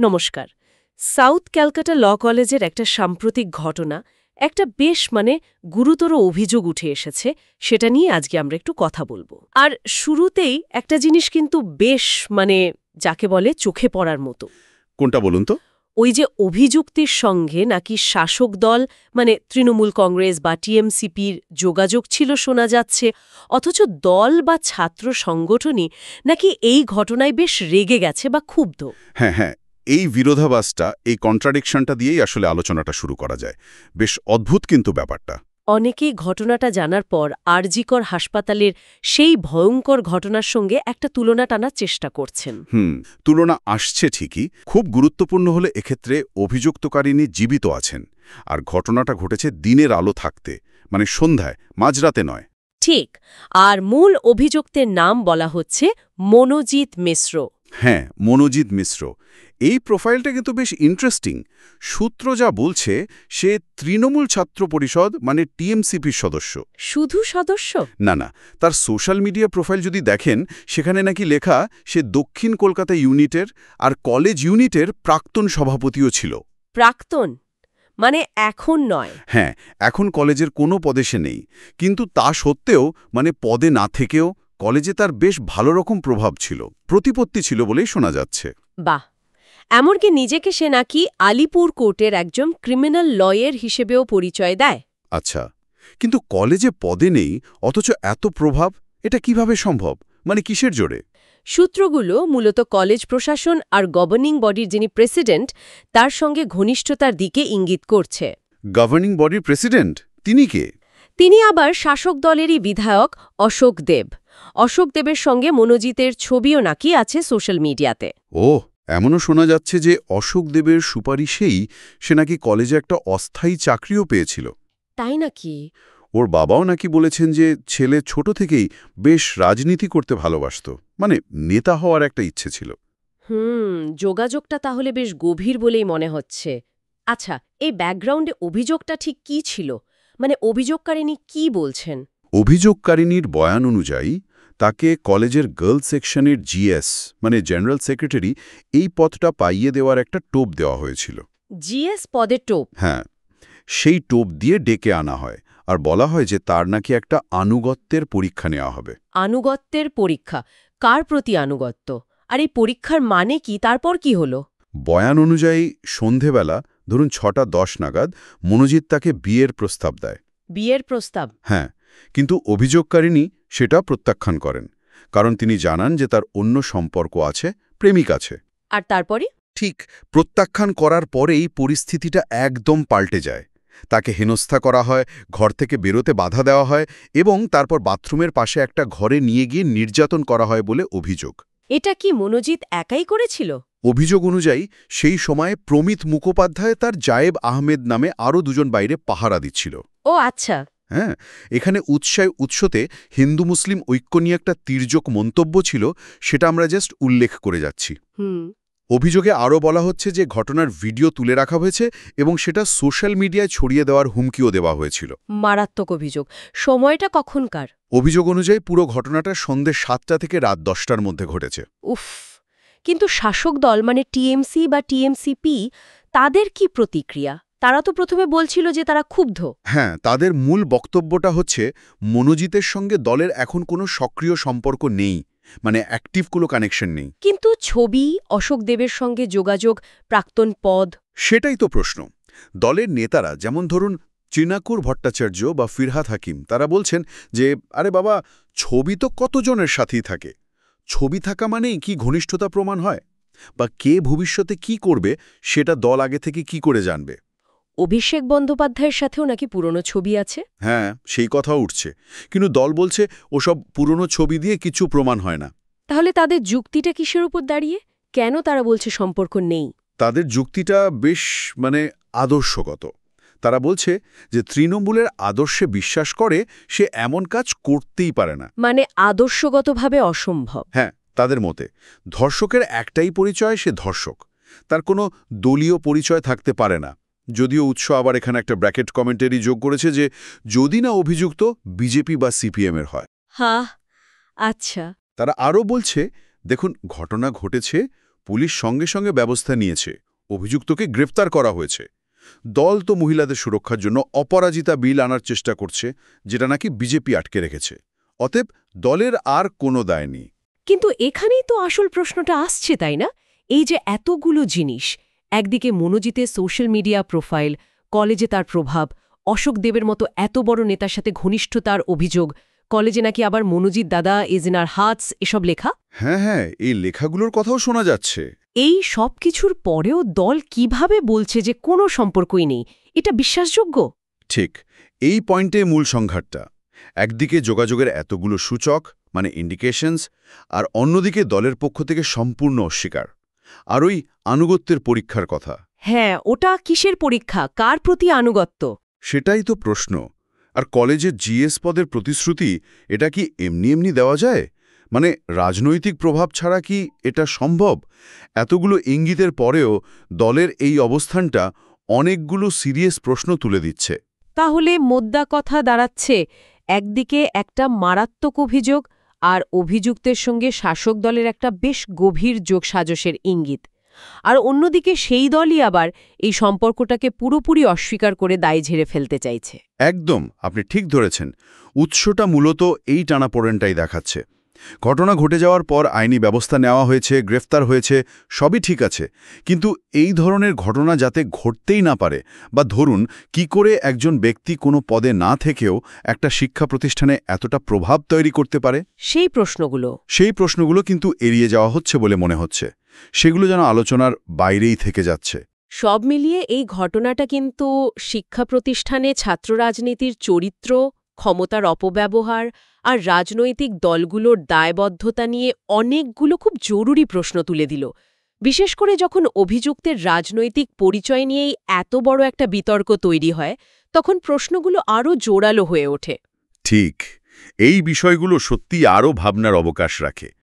নমস্কার। সাউথ ক্যালকাটা ল কলেজের একটা সাম্প্রতিক ঘটনা, একটা বেশ গুরুতর অভিযোগ উঠে এসেছে, সেটা নিয়ে আজকে আমরা একটু কথা বলবো। আর শুরুতেই একটা জিনিস কিন্তু বেশ যাকে বলে চোখে পড়ার মতো। কোনটা বলুন তো? ওই যে অভিযুক্তির সঙ্গে নাকি শাসক দল তৃণমূল কংগ্রেস বা টিএমসিপির যোগাযোগ ছিল শোনা যাচ্ছে, অথচ দল বা ছাত্র সংগঠনই নাকি এই ঘটনায় বেশ রেগে গেছে বা ক্ষুব্ধ। হ্যাঁ, এই বিরোধাভাসটা, এই কন্ট্রাডিকশনটা দিয়েই আসলে আলোচনাটা শুরু করা যায়। বেশ অদ্ভুত কিন্তু ব্যাপারটা। অনেকেই ঘটনাটা জানার পর আরজিকর হাসপাতালের সেই ভয়ঙ্কর ঘটনার সঙ্গে একটা তুলনা টানার চেষ্টা করছেন। তুলনা আসছে ঠিকই। খুব গুরুত্বপূর্ণ হলে এক্ষেত্রে অভিযুক্তকারিণী জীবিত আছেন, আর ঘটনাটা ঘটেছে দিনের আলো থাকতে, সন্ধ্যায়, মাঝরাতে নয়। ঠিক। আর মূল অভিযুক্তের নাম বলা হচ্ছে মনোজিৎ মিশ্র। হ্যাঁ, মনোজিৎ মিশ্র। এই প্রোফাইলটা কিন্তু বেশ ইন্টারেস্টিং। সূত্র যা বলছে, সে তৃণমূল ছাত্র পরিষদ টিএমসিপির সদস্য। শুধু সদস্য? না, তার সোশ্যাল মিডিয়া প্রোফাইল যদি দেখেন, সেখানে নাকি লেখা সে দক্ষিণ কলকাতা ইউনিটের আর কলেজ ইউনিটের প্রাক্তন সভাপতিও ছিল। প্রাক্তন এখন নয়? হ্যাঁ, এখন কলেজের কোনো পদে সে নেই, কিন্তু তা সত্ত্বেও পদে না থেকেও কলেজে তার বেশ ভালো রকম প্রভাব ছিল, প্রতিপত্তি ছিল বলেই শোনা যাচ্ছে। বাহ! এমনকি নিজেকে সে নাকি আলিপুর কোর্টের একজন ক্রিমিনাল লয়ার হিসেবেও পরিচয় দেয়। আচ্ছা, কিন্তু কলেজে পদে নেই অথচ এত প্রভাব, এটা কিভাবে সম্ভব? কিসের জোরে? সূত্রগুলো মূলত কলেজ প্রশাসন আর গভর্নিং বডির যিনি প্রেসিডেন্ট, তার সঙ্গে ঘনিষ্ঠতার দিকে ইঙ্গিত করছে। গভর্নিং বডির প্রেসিডেন্ট? তিনি কে? তিনি আবার শাসক দলেরই বিধায়ক অশোক দেব। অশোক দেবের সঙ্গে মনোজিতের ছবিও নাকি আছে সোশ্যাল মিডিয়াতে। এমনও শোনা যাচ্ছে যে অশোক দেবের সুপারিশেই সে নাকি কলেজে একটা অস্থায়ী চাকরিও পেয়েছিল। তাই নাকি? ওর বাবাও নাকি বলেছেন যে ছেলে ছোট থেকেই বেশ রাজনীতি করতে ভালোবাসত, নেতা হওয়ার একটা ইচ্ছে ছিল। যোগাযোগটা তাহলে বেশ গভীর বলেই মনে হচ্ছে। আচ্ছা, এই ব্যাকগ্রাউন্ডে অভিযোগটা ঠিক কি ছিল? অভিযোগকারিণী কি বলছেন? অভিযোগকারিণীর বয়ান অনুযায়ী তাকে কলেজের গার্লস সেকশনের জিএস জেনারেল সেক্রেটারি এই পদটা পাইয়ে দেওয়ার একটা টোপ দেওয়া হয়েছিল। জিএস পদে টোপ? হ্যাঁ, সেই টোপ দিয়ে ডেকে আনা হয়, আর বলা হয় যে তার নাকি একটা আনুগত্যের পরীক্ষা নেওয়া হবে। আনুগত্যের পরীক্ষা? কার প্রতি আনুগত্য? আর এই পরীক্ষার মানে কি? তারপর কি হলো? বয়ান অনুযায়ী সন্ধেবেলা, ধরুন 6:10 নাগাদ, মনোজিৎ তাকে বিয়ের প্রস্তাব দেয়। বিয়ের প্রস্তাব? হ্যাঁ, কিন্তু অভিযোগকারিণী সেটা প্রত্যাখ্যান করেন, কারণ তিনি জানান যে তার অন্য সম্পর্ক আছে, প্রেমিক আছে। আর তারপরে? ঠিক প্রত্যাখ্যান করার পরেই পরিস্থিতিটা একদম পাল্টে যায়। তাকে হেনস্থা করা হয়, ঘর থেকে বেরোতে বাধা দেওয়া হয়, এবং তারপর বাথরুমের পাশে একটা ঘরে নিয়ে গিয়ে নির্যাতন করা হয় বলে অভিযোগ। এটা কি মনোজিৎ একাই করেছিল? অভিযোগ অনুযায়ী সেই সময়ে প্রমিত মুখোপাধ্যায় তার জায়েব আহমেদ নামে আরও দুজন বাইরে পাহারা দিচ্ছিল। ও আচ্ছা। হ্যাঁ, এখানে উৎসতে হিন্দু মুসলিম ঐক্য নিয়ে একটা তির্যক মন্তব্য ছিল, সেটা আমরা জাস্ট উল্লেখ করে যাচ্ছি। অভিযোগে আরও বলা হচ্ছে যে ঘটনার ভিডিও তুলে রাখা হয়েছে এবং সেটা সোশ্যাল মিডিয়ায় ছড়িয়ে দেওয়ার হুমকিও দেওয়া হয়েছিল। মারাত্মক অভিযোগ। সময়টা কখনকার? অভিযোগ অনুযায়ী পুরো ঘটনাটা সন্ধ্যে 7টা থেকে রাত 10টার মধ্যে ঘটেছে। উফ! কিন্তু শাসক দল টিএমসি বা টিএমসিপি, তাদের কি প্রতিক্রিয়া? তারা তো প্রথমে বলছিল যে তারা ক্ষুব্ধ। হ্যাঁ, তাদের মূল বক্তব্যটা হচ্ছে মনোজিতের সঙ্গে দলের এখন কোনো সক্রিয় সম্পর্ক নেই, অ্যাক্টিভ কোনো কানেকশন নেই। কিন্তু ছবি, অশোক দেবের সঙ্গে যোগাযোগ, প্রাক্তন পদ? সেটাই তো প্রশ্ন। দলের নেতারা, যেমন ধরুন চিনাকুর ভট্টাচার্য বা ফিরহাদ হাকিম, তারা বলছেন যে আরে বাবা, ছবি তো কতজনের সাথেই থাকে। ছবি থাকা মানেই কি ঘনিষ্ঠতা প্রমাণ হয়? বা কে ভবিষ্যতে কি করবে সেটা দল আগে থেকে কি করে জানবে? অভিষেক বন্দ্যোপাধ্যায়ের সাথেও নাকি পুরনো ছবি আছে? হ্যাঁ, সেই কথাও উঠছে, কিন্তু দল বলছে ওসব পুরনো ছবি দিয়ে কিছু প্রমাণ হয় না। তাহলে তাদের যুক্তিটা কিসের উপর দাঁড়িয়ে? কেন তারা বলছে সম্পর্ক নেই? তাদের যুক্তিটা বেশ আদর্শগত। তারা বলছে যে তৃণমূলের আদর্শে বিশ্বাস করে সে এমন কাজ করতেই পারে না। আদর্শগতভাবে অসম্ভব? হ্যাঁ, তাদের মতে ধর্ষকের একটাই পরিচয়, সে ধর্ষক। তার কোনো দলীয় পরিচয় থাকতে পারে না। যদিও উৎস আবার এখানে একটা ব্র্যাকেট কমেন্টারি যোগ করেছে যে যদি না অভিযুক্ত বিজেপি বা সিপিএমের হয়। হ্যাঁ, আচ্ছা। তারা আরও বলছে, দেখুন, ঘটনা ঘটেছে পুলিশ সঙ্গে সঙ্গে ব্যবস্থা নিয়েছে, অভিযুক্তকে গ্রেফতার করা হয়েছে। দল তো মহিলাদের সুরক্ষার জন্য অপরাজিতা বিল আনার চেষ্টা করছে, যেটা নাকি বিজেপি আটকে রেখেছে। অতএব দলের আর কোনো দায় নেই। কিন্তু এখানেই তো আসল প্রশ্নটা আসছে, তাই না? এই যে এতগুলো জিনিস, একদিকে মনোজিতের সোশ্যাল মিডিয়া প্রোফাইল, কলেজে তার প্রভাব, অশোক দেবের মতো এত বড় নেতার সাথে ঘনিষ্ঠতার অভিযোগ, কলেজে নাকি আবার মনোজিৎ দাদা ইজ ইন আর হার্টস এসব লেখা। হ্যাঁ, এই লেখাগুলোর কথাও শোনা যাচ্ছে। এই সব কিছুর পরেও দল কিভাবে বলছে যে কোনো সম্পর্কই নেই? এটা বিশ্বাসযোগ্য? ঠিক, এই পয়েন্টে মূল সংঘাতটা। একদিকে যোগাযোগের এতগুলো সূচক, মানে ইন্ডিকেশনস, আর অন্যদিকে দলের পক্ষ থেকে সম্পূর্ণ অস্বীকার। আর ওই আনুগত্যের পরীক্ষার কথা। হ্যাঁ, ওটা কিসের পরীক্ষা? কার প্রতি আনুগত্য? সেটাই তো প্রশ্ন। আর কলেজের জিএস পদের প্রতিশ্রুতি, এটা কি এমনি এমনি দেওয়া যায়? মানে রাজনৈতিক প্রভাব ছাড়া কি এটা সম্ভব? এতগুলো ইঙ্গিতের পরেও দলের এই অবস্থানটা অনেকগুলো সিরিয়াস প্রশ্ন তুলে দিচ্ছে। তাহলে মোদ্দা কথা দাঁড়াচ্ছে, একদিকে একটা মারাত্মক অভিযোগ, আর অভিযুক্তের সঙ্গে শাসক দলের একটা বেশ গভীর যোগসাজশের ইঙ্গিত। আর অন্যদিকে সেই দলই আবার এই সম্পর্কটাকে পুরোপুরি অস্বীকার করে দায় ঝেড়ে ফেলতে চাইছে। একদম, আপনি ঠিক ধরেছেন। উৎসটা মূলত এই টানাপোড়েনটাই দেখাচ্ছে। ঘটনা ঘটে যাওয়ার পর আইনি ব্যবস্থা নেওয়া হয়েছে, গ্রেফতার হয়েছে, সবই ঠিক আছে। কিন্তু এই ধরনের ঘটনা যাতে ঘটতেই না পারে, বা ধরুন কি করে একজন ব্যক্তি কোনো পদে না থেকেও একটা শিক্ষা প্রতিষ্ঠানে এতটা প্রভাব তৈরি করতে পারে, সেই প্রশ্নগুলো কিন্তু এড়িয়ে যাওয়া হচ্ছে বলে মনে হচ্ছে। সেগুলো যেন আলোচনার বাইরেই থেকে যাচ্ছে। সব মিলিয়ে এই ঘটনাটা কিন্তু শিক্ষা প্রতিষ্ঠানে ছাত্র রাজনীতির চরিত্র, ক্ষমতার অপব্যবহার আর রাজনৈতিক দলগুলোর দায়বদ্ধতা নিয়ে অনেকগুলো খুব জরুরি প্রশ্ন তুলে দিল। বিশেষ করে যখন অভিযুক্তের রাজনৈতিক পরিচয় নিয়েই এত বড় একটা বিতর্ক তৈরি হয়, তখন প্রশ্নগুলো আরও জোরালো হয়ে ওঠে। ঠিক, এই বিষয়গুলো সত্যিই আরও ভাবনার অবকাশ রাখে।